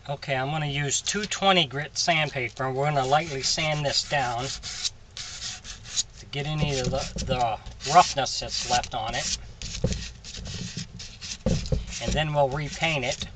Okay, I'm going to use 220 grit sandpaper, and we're going to lightly sand this down to get any of the roughness that's left on it. And then we'll repaint it.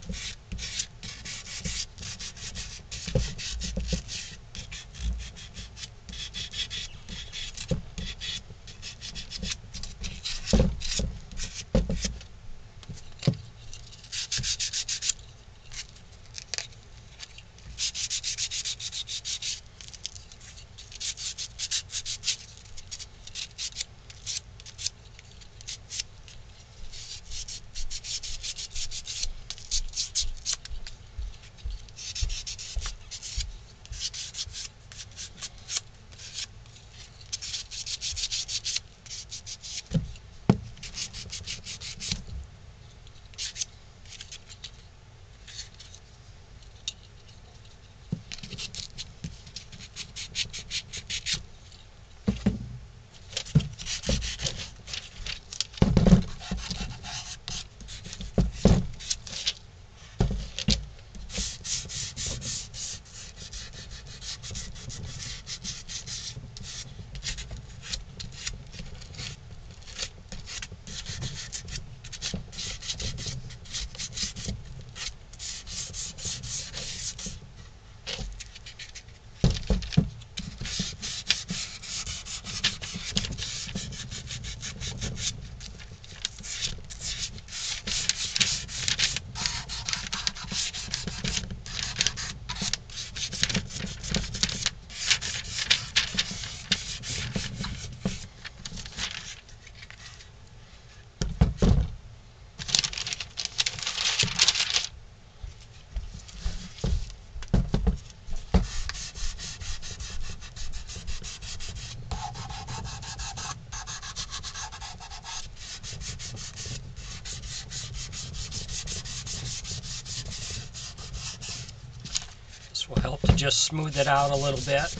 Will help to just smooth it out a little bit,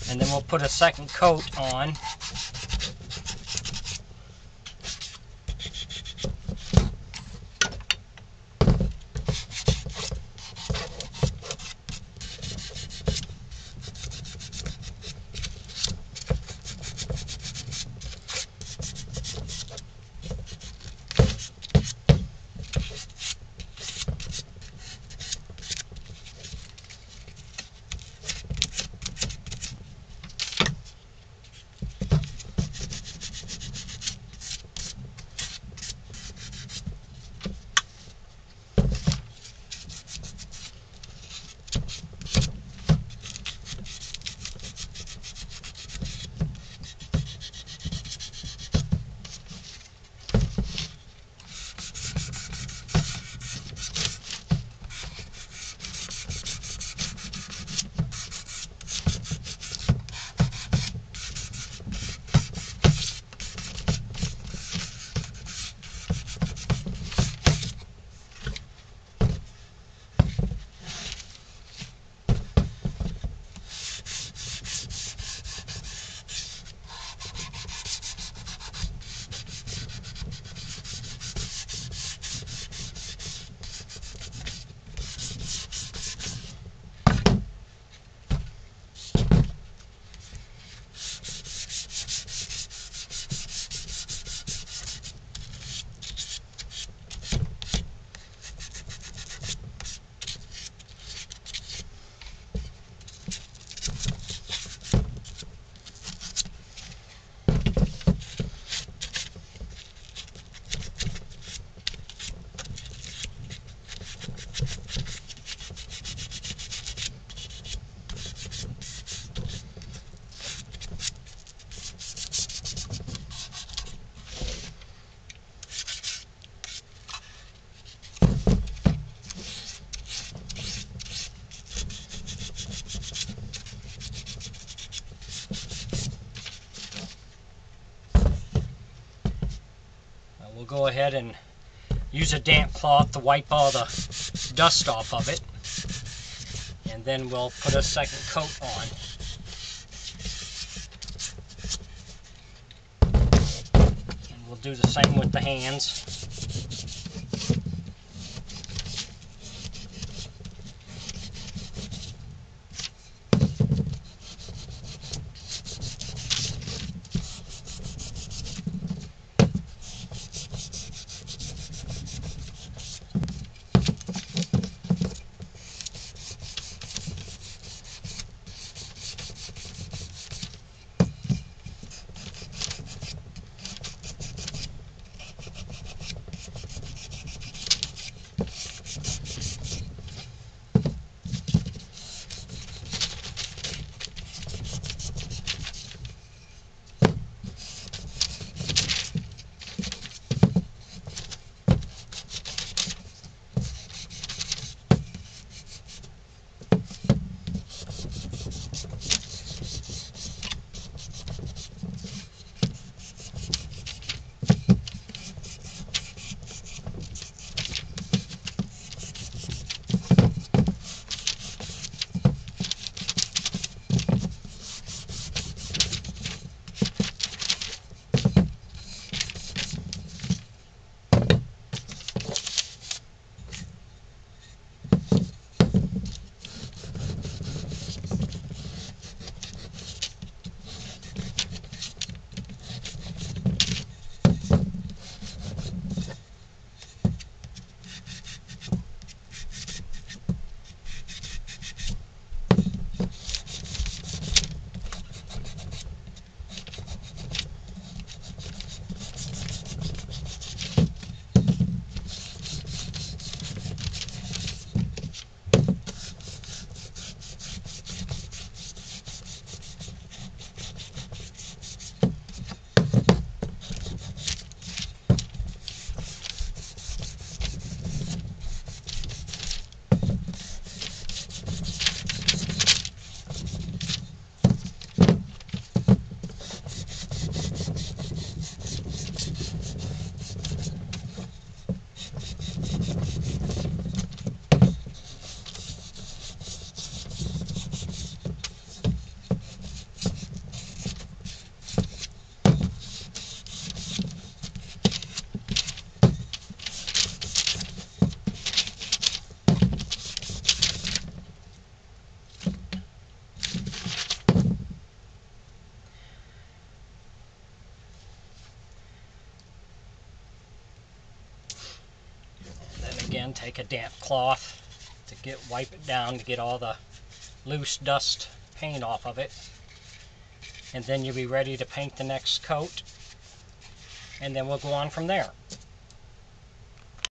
and then we'll put a second coat on. We'll go ahead and use a damp cloth to wipe all the dust off of it, and then we'll put a second coat on. And we'll do the same with the hands. then take a damp cloth to wipe it down to get all the loose dust paint off of it. And then you'll be ready to paint the next coat, and then we'll go on from there.